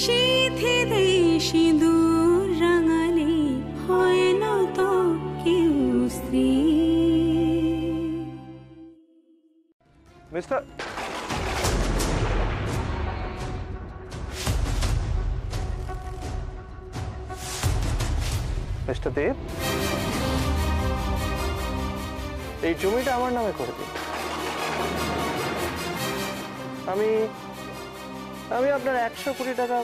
সিঁথিতে সিঁদুর রাঙালে হয় না তো কেউ স্ত্রী। মিস্টার দেব, এই জমিটা আমার নামে করে দিন। আমি আপনার 100 কোটি টাকা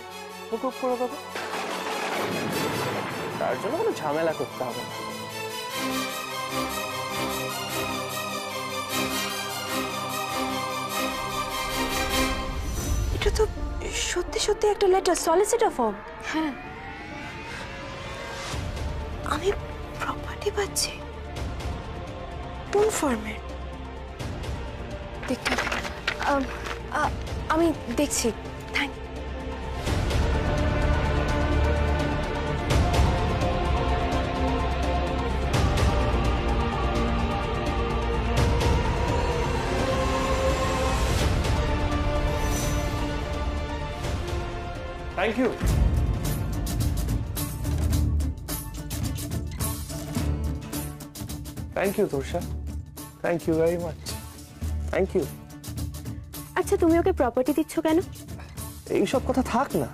হুকুম করে দেবো। তার জন্য কোনো ঝামেলা করতে হবে না। এটা তো সত্যি সত্যি একটা লেটার, সলিসিটর ফর্ম। হ্যাঁ, আমি প্রপার্টি পাচ্ছি। কোন ফর্মের? দেখতে আমি দেখছি। Thank you. Thank you Tosha, thank you very much, thank you. আচ্ছা, তুমি ওকে প্রপার্টি দিচ্ছ কেন? এইসব কথা থাক না।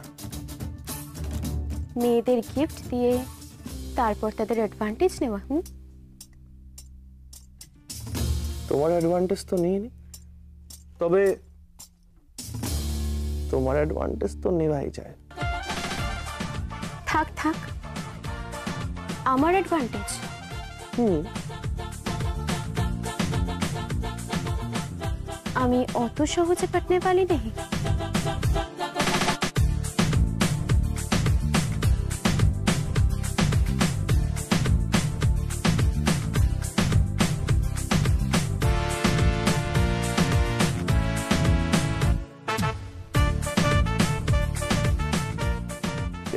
মেয়েদের গিফট দিয়ে তারপর তাদের অ্যাডভান্টেজ নেওয়া। তোমার অ্যাডভান্টেজ তো নিইনি, তবে তোমার অ্যাডভান্টেজ তো নেওয়াই যায়। থাক থাক, আমার অ্যাডভান্টেজ? আমি অত সহজে পাটনে পালি নেই।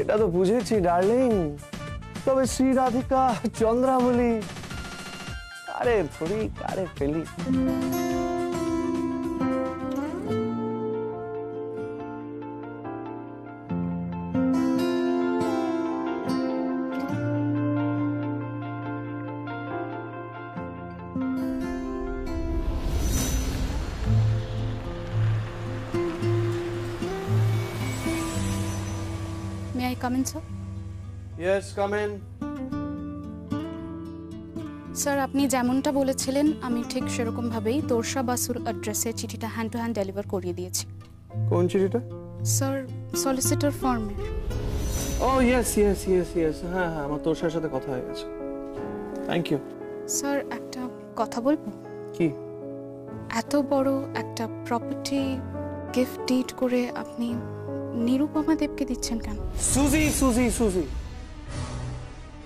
এটা তো বুঝেছি ডার্লিং, তবে শ্রী রাধিকা চন্দ্রাবলী কারে ধরি কারে ফেলি। May I come in, sir? Yes, come in. Sir, আপনি যেমনটা বলেছিলেন আমি ঠিক সেরকম ভাবেই তোরসা বাসুর অ্যাড্রেসে চিঠিটা হ্যান্ড টু হ্যান্ড ডেলিভার করিয়ে দিয়েছি। কোন চিঠিটা? স্যার, সলিসিটর ফর্মের। ও ইয়েস ইয়েস ইয়েস ইয়েস, হ্যাঁ হ্যাঁ, আমার তোরসার সাথে কথা হয়ে গেছে। Thank you. স্যার, একটা কথা বলবো? কি? এত বড় একটা প্রপার্টি গিফট ডিড করে আপনি নিরুপমা দেবকে দিচ্ছেন কেন? সুজি সুজি সুজি,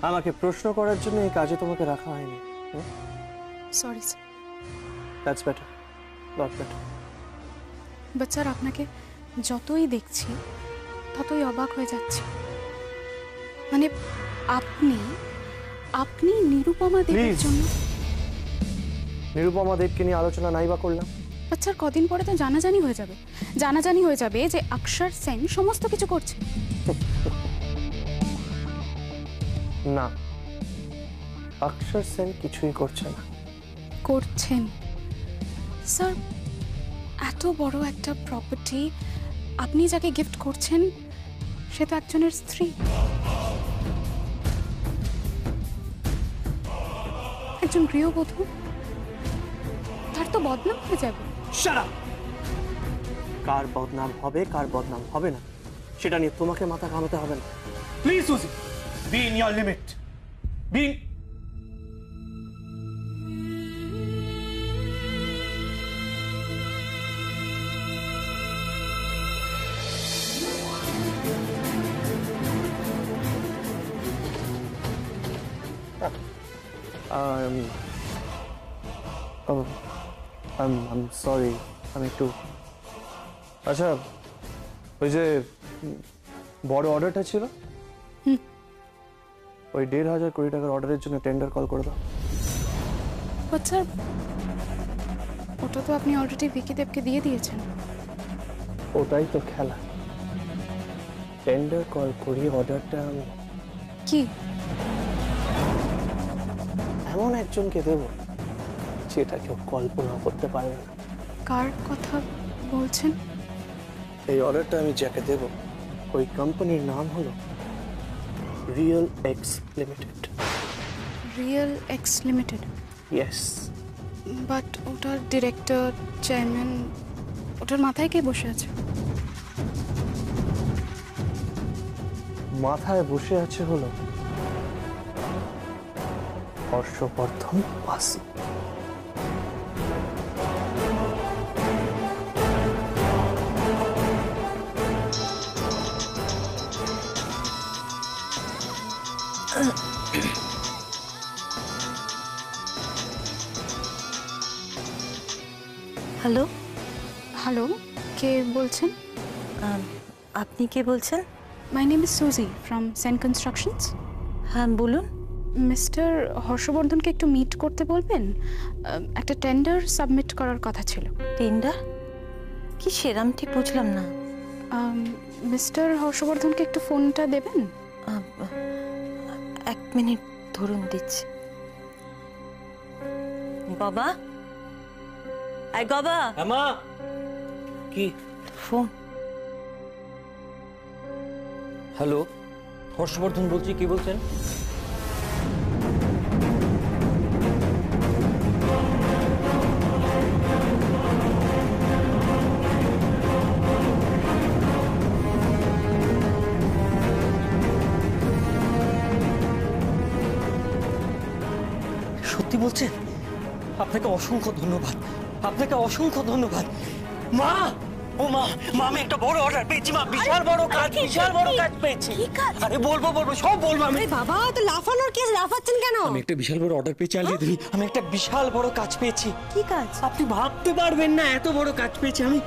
আমাকে প্রশ্ন করার জন্য এই কাজে তোমাকে রাখা হয়নি। Sorry sir. That's better, lot better. But sir, আপনাকে যতই দেখছি ততই অবাক হয়ে যাচ্ছি। মানে আপনি নিরুপমা দেবের জন্য। নিরুপমা দেবকে নিয়ে আলোচনা নাই বা করলাম। বাট স্যার, কদিন পরে তো জানাজানি হয়ে যাবে যে অক্ষর সেন সমস্ত কিছু করছে। না, অক্ষর সেন কিছুই করছে না। করছেন স্যার। এত বড় একটা প্রপার্টি আপনি যাকে গিফট করছেন সে তো একজনের স্ত্রী, একজন গৃহবধূ। তার তো বদনাম হয়ে যাবে। Shut up! কার বদনাম হবে কার বদনাম হবে না সেটা নিয়ে তোমাকে মাথা ঘামাতে হবে না। Please Suji, be in your limit. Be I'm sorry, আমি একটু। আচ্ছা, ওই যে বড় অর্ডারটা ছিল, ওই 1,500 কোটি টাকার অর্ডারের জন্য টেন্ডার কল করে দাও। স্যার, ওটা তো আপনি অলরেডি ভিকি দেবকে দিয়ে দিয়েছেন। ওটাই তো খেলা। টেন্ডার কল করি, অর্ডারটা কি? এমন একজনকে দেব যেটা কেউ কল্পনা করতে পারবে না। কার কথা বলছেন? এই অর্ডারটা আমি যাকে দেব ওই কোম্পানির নাম হলো real x limited. Real x limited? Yes. But ওটার ডিরেক্টর, চেয়ারম্যান, ওটার মাথায় কে বসে আছে? মাথায় বসে আছে হলো হর্ষবর্ধন বাসু। হ্যালো, হ্যালো, কে বলছেন? আপনি কে বলছেন? মাই নেম ইজ সুজি ফ্রম সেন কনস্ট্রাকশনস। হ্যাঁ বলুন। মিস্টার হর্ষবর্ধনকে একটু মিট করতে বলবেন, একটা টেন্ডার সাবমিট করার কথা ছিল। টেন্ডার? কি সেরাম ঠিক বুঝলাম না। মিস্টার হর্ষবর্ধনকে একটু ফোনটা দেবেন? এক মিনিট ধরুন, দিচ্ছি। বাবা, এই বাবা। মা, কি ফোন? হ্যালো, হর্ষবর্ধন বলছি, কি বলছেন? সত্যি বলছেন? আপনাকে অসংখ্য ধন্যবাদ, আপনাকে অসংখ্য ধন্যবাদ। মা, ও মা, মা আমি একটা বড় অর্ডার পেয়েছি মা, বিশাল বড় কাজ, বিশাল বড় কাজ পেয়েছি। আরে বলবো সব বলবো আমি। বাবা, তো লাফানোর কেস, লাফাচ্ছেন কেন? আমি একটা বিশাল বড় অর্ডার পেয়ে চালিয়ে দিই, আমি একটা বিশাল বড় কাজ পেয়েছি। কি কাজ? আপনি ভাবতে পারবেন না এত বড় কাজ পেয়েছি আমি।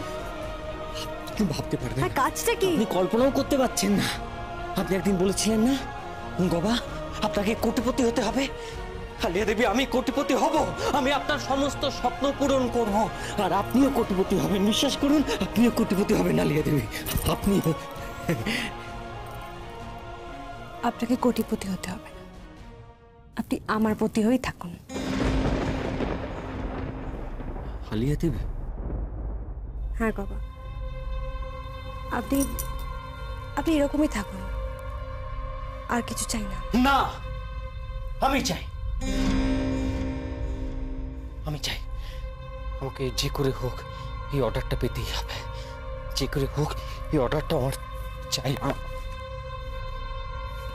আপনি ভাবতে পারবেন না। কাজটা কি? আপনি কল্পনাও করতে পারছেন না। আপনি একদিন বলেছিলেন না গবা আপনাকে কোটিপতি হতে হবে। আলিয়া দেবী, আমি কোটিপতি হব, আমি আপনার সমস্ত স্বপ্ন পূরণ করব, আর আপনিও কোটিপতি হবেন, বিশ্বাস করুন, আপনিও কোটিপতি হবেন আলিয়া দেবী, আপনিও। আপনাকে কোটিপতি হতে হবে না, আপনি আমার প্রতি হয়েই থাকুন। আলিয়া দেবী? হ্যাঁ বাবা, আপনি আপনি এরকমই থাকুন, আর কিছু চাই না। না, আমি চাই, আমি চাই, আমাকে যে করে হোক এই অর্ডারটা পেতেই হবে, যে করে হোক এই অর্ডারটা আমার চাই,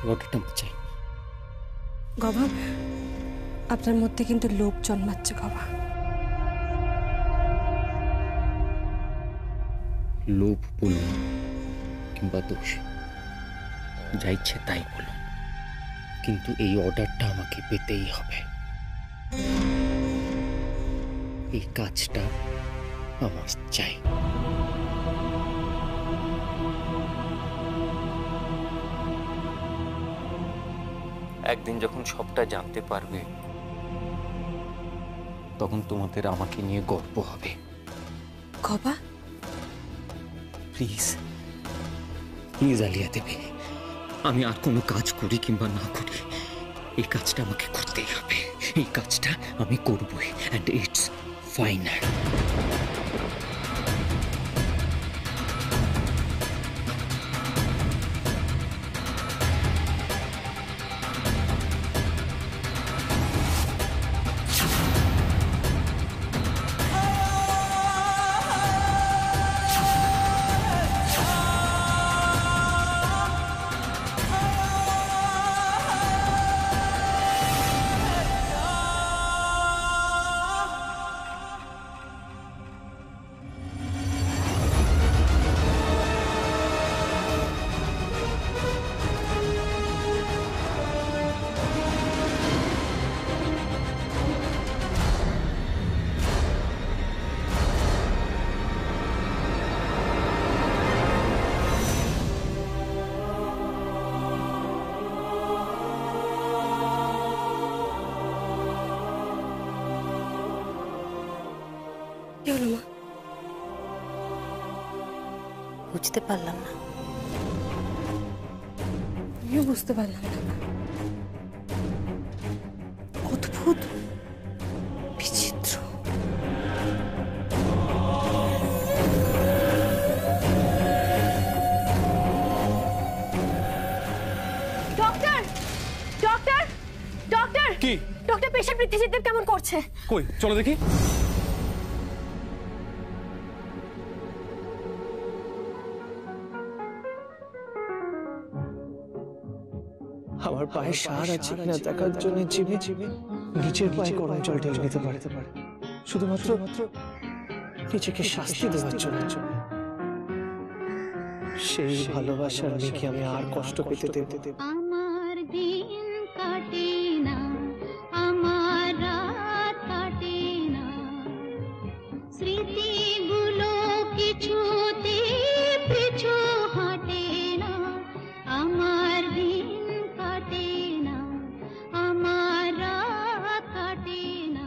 এই অর্ডারটা আমার চাই। গবা, আপনার মধ্যে কিন্তু লোভ জন্মাচ্ছে গবা। লোভ বলুন কিংবা দোষ, যা ইচ্ছে তাই বলুন, কিন্তু এই অর্ডারটা আমাকে পেতেই হবে, এই কাজটা আমার চাই। একদিন যখন সবটা জানতে পারবে তখন তোমাদের আমাকে নিয়ে গর্ব হবে। গবা, প্লিজ প্লিজ আলিয়া দেবী, আমি আর কোনো কাজ করি কিংবা না করি, এই কাজটা আমাকে করতেই হবে, এই কাজটা আমি করবই, অ্যান্ড ইটস ফাইনাল। কি হলো মা? বুঝতে পারলাম না। আমিও বুঝতে পারলাম না, অদ্ভুত বিচিত্র। ডক্টর ডক্টর ডক্টর কি ডক্টর পেশেন্ট পৃথ্বীজিৎ দেব কেমন করছে? কই চলো দেখি। আমার পায়ে সার আছে কিনা দেখার জন্য চিবি চিবি নিচের পায়ে গরম জল ঢেলে নিতে পারে, শুধুমাত্র নিজেকে শাস্তি দেওয়ার জন্য। সেই ভালোবাসার মেয়েকে আমি আর কষ্ট পেতে দেব? আমার দিন কাটে না, আমার রাত কাটে না, স্মৃতিগুলো কিছুতে পিছু হাঁটে না। আমার দিন কাটে না, আমার রাত কাটে না।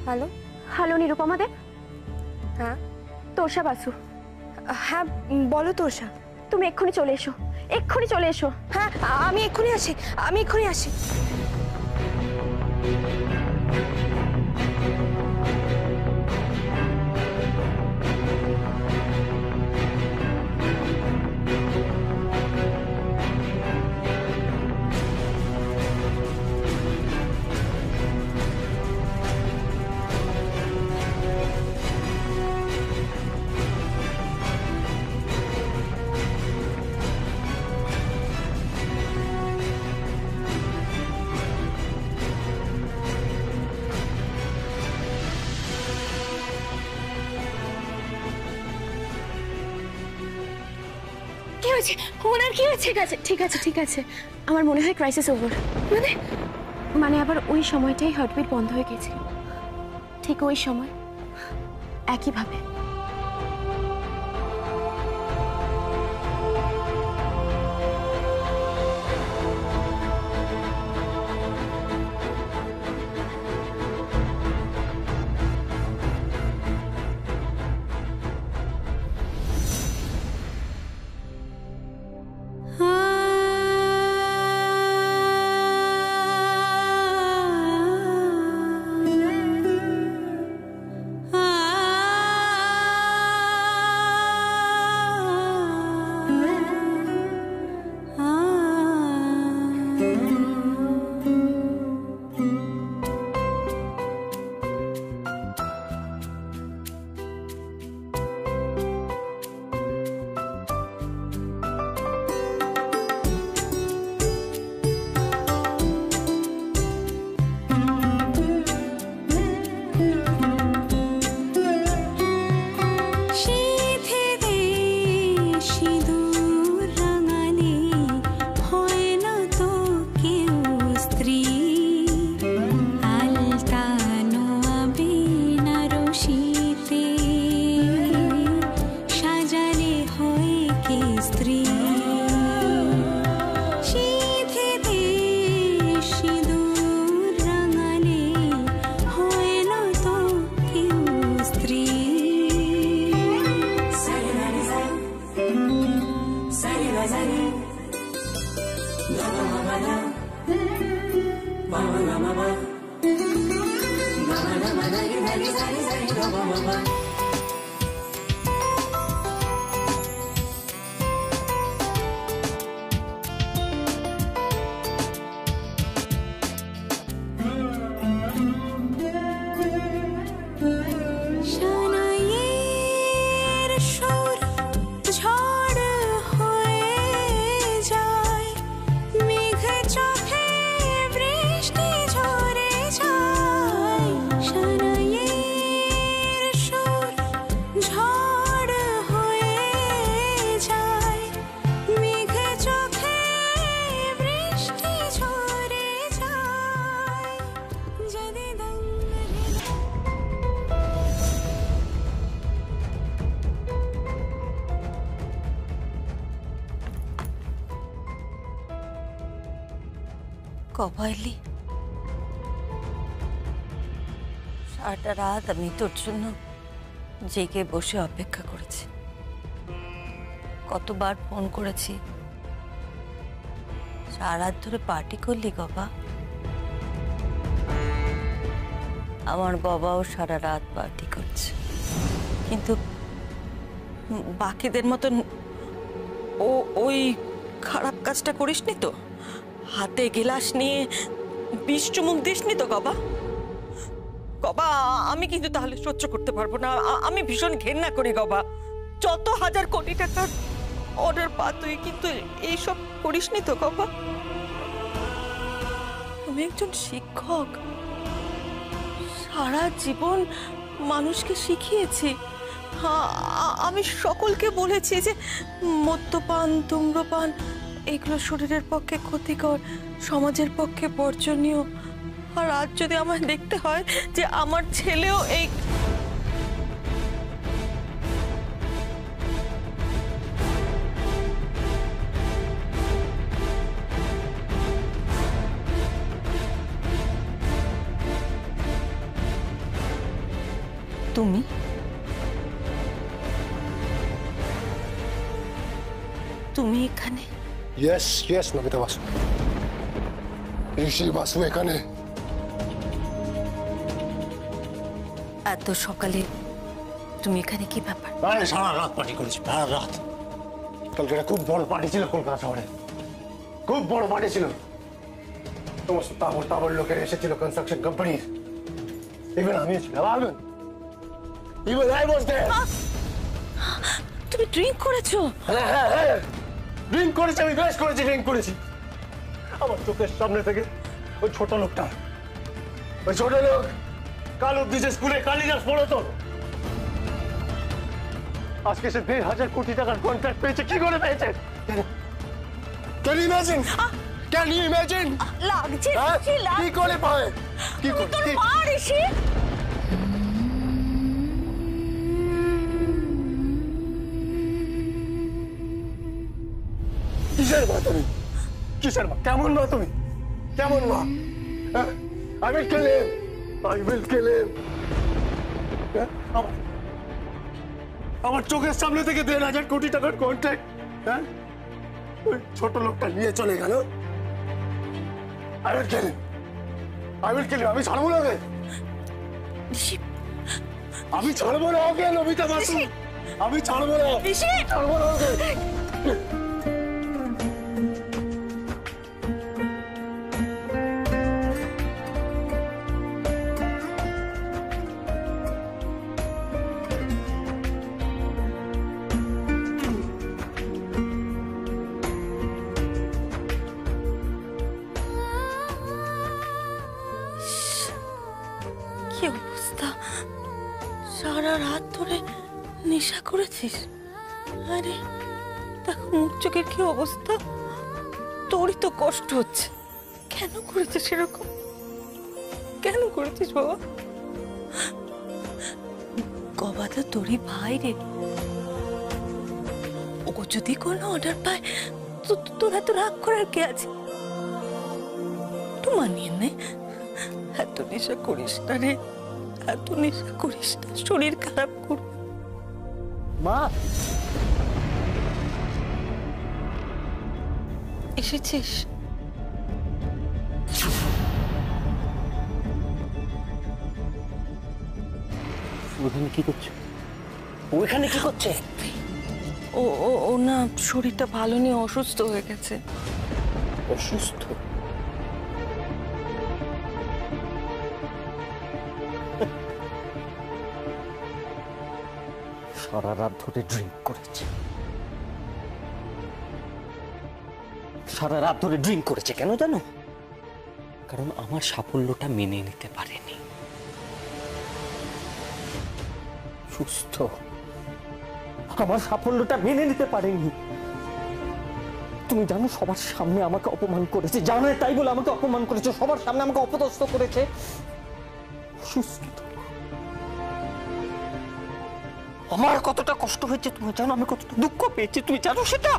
হ্যালো, হ্যালো নিরুপমা দেব, হ্যাঁ তোষা বাসু, হ্যাঁ বলো তোষা। তুমি এক্ষুনি চলে এসো, এক্ষুনি চলে এসো। হ্যাঁ আমি এক্ষুনি আসি, আমি এক্ষুনি আসি। কি হয়েছে ওনার, কি হয়েছে? ঠিক আছে ঠিক আছে ঠিক আছে, আমার মনে হয় ক্রাইসিস ওভার। মানে মানে আবার ওই সময়টাই হার্টবিট বন্ধ হয়ে গেছিল, ঠিক ওই সময় একইভাবে। শোর কপাইলি, সারাটা রাত আমি তোর জন্য জেগে বসে অপেক্ষা করেছি। কতবার ফোন করেছি, সারা রাত ধরে পার্টি করলি গবা। আমার গবাও সারা রাত পার্টি করছে, কিন্তু বাকিদের মতন ওই খারাপ কাজটা করিসনি তো? হাতে গিলাস নিয়ে বিষ চুমুক দিসনি তো গবা? গবা, আমি কিন্তু তাহলে সহ্য করতে পারবো না। আমি ভীষণ ঘেন্না করি গবা। যত হাজার কোটি টাকার অর্ডার পা, তুই কিন্তু এইসব করিসনি তো গবা? আমি একজন শিক্ষক, সারা জীবন মানুষকে শিখিয়েছি। আমি সকলকে বলেছি যে মদ্যপান, ধূম্রপান এগুলো শরীরের পক্ষে ক্ষতিকর, সমাজের পক্ষে বর্জনীয়। আর আজ যদি আমায় দেখতে হয় যে আমার ছেলেও এই তুমি তুমি এখানে? ইয়েস ইয়েস নমিতা বাসু, ঋষি বাসু এখানে। এত সকালে তুমি এখানে কি ব্যাপার? আরে সারা রাত পার্টি করেছি, সারা রাত। কালকে একটা খুব বড় পার্টি ছিল কলকাতা শহরে, খুব বড় পার্টি ছিল। সমস্ত তাবড় তাবড় লোকের এসেছিল কনস্ট্রাকশন কোম্পানির। ইভেন আমিও ছিলাম। ইভেন আই ওয়াজ দেয়ার। তুমি ড্রিঙ্ক করেছো? হ্যাঁ হ্যাঁ হ্যাঁ, ড্রিঙ্ক করেছি, আমি বেশ করেছি, ড্রিঙ্ক করেছি। আমার চোখের সামনে থেকে ওই ছোট লোকটা, ওই ছোট লোক কাল অব্দি যে স্কুলে কালিদাস পড়তো, আজকে সে 1,500 কোটি টাকার কন্ট্রাক্ট পেয়েছে। কি করে পেয়েছে? Can you imagine? Can you imagine? লাগছে কি করে পায়? কি করে? মার এসে কিসের মা তুমি? কিসের মা? কেমন মা তুমি? কেমন মা? I will kill him. I will kill him. আমার চোখের সামনে থেকে 1,500 কোটি টাকার কন্ট্রাক্ট, হ্যাঁ, ওই ছোট লোকটা নিয়ে চলে গেল। I will kill him. I will kill him. আমি ছাড়বো না ওকে। আমি ছাড়বো না ওকে নমিতা বাসু, আমি ছাড়বো না, ছাড়বো না ওকে। কি অবস্থা? সারা রাত ধরে নেশা করেছিস? আরে দেখো মুখ চোখের কি অবস্থা। তোরই তো কষ্ট হচ্ছে। কেন করেছিস এরকম? কেন করেছিস বাবা? গবাদা তোরই ভাই রে, ও যদি কোনো অর্ডার পায় তো তোর এত রাগ করার কে আছে? তো মানিয়ে নে, এত নেশা করিস না রে, এত নেশা করিস না, শরীর খারাপ করবে। মা, এসেছিস? ওখানে কি করছে? ওখানে কি করছে? ও ও ও না, শরীরটা ভালো নেই, অসুস্থ হয়ে গেছে। অসুস্থ? সারা রাত ধরে ড্রিঙ্ক করেছে, সারা রাত ধরে ড্রিঙ্ক করেছে। কেন জানো? কারণ আমার সাফল্যটা মেনে নিতে পারেনি। সুস্থ, আমার সাফল্যটা মেনে নিতে পারেনি। তুমি জানো সবার সামনে আমাকে অপমান করেছে, জানো তাই বলে আমাকে অপমান করেছে, সবার সামনে আমাকে অপদস্থ করেছে। সুস্থ, আমার কতটা কষ্ট হয়েছে তুমি জানো, আমি কতটা দুঃখ পেয়েছি তুমি জানো সেটা?